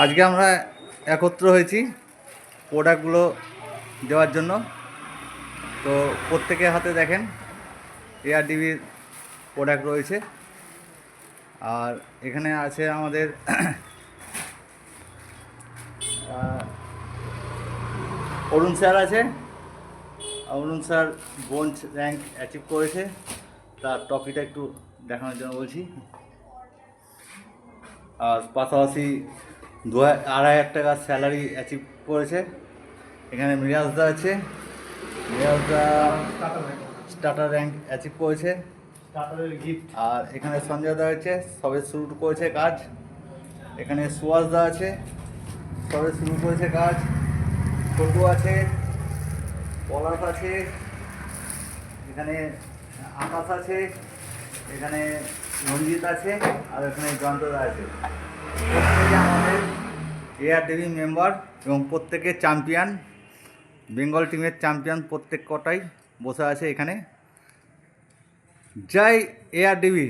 আজকে আমরা একত্র হয়েছি প্রোডাক্টগুলো দেওয়ার জন্য। তো প্রত্যেকের হাতে দেখেন এআরডিবির প্রোডাক্ট রয়েছে। আর এখানে আছে আমাদের অরুণ স্যার আছে। অরুণ স্যার ব্রোঞ্জ র্যাঙ্ক অ্যাচিভ করেছে, তার ট্রফিটা একটু দেখানোর জন্য বলছি। আর পাশাপাশি 2,500 টাকা স্যালারি অ্যাচিভ করেছে। এখানে মিরাজদা আছে, মিরাজদা স্টার্টার র্যাঙ্ক অ্যাচিভ করেছে স্টার্টারের গিফট। আর এখানে সঞ্জয়দা আছে, সবে শুরু করেছে কাজ। এখানে সুয়াসদা আছে, সবে শুরু করেছে কাজ। ছোটু আছে, পলাশ আছে, এখানে আকাশ আছে, এখানে রঞ্জিত আছে, আর এখানে জয়ন্তদা আছে। প্রত্যেকে আমাদের এআরডিবি মেম্বার এবং প্রত্যেকে চ্যাম্পিয়ন, বেঙ্গল টিমের চ্যাম্পিয়ন প্রত্যেক কটাই বসে আছে এখানে। জয় এআরডিবি।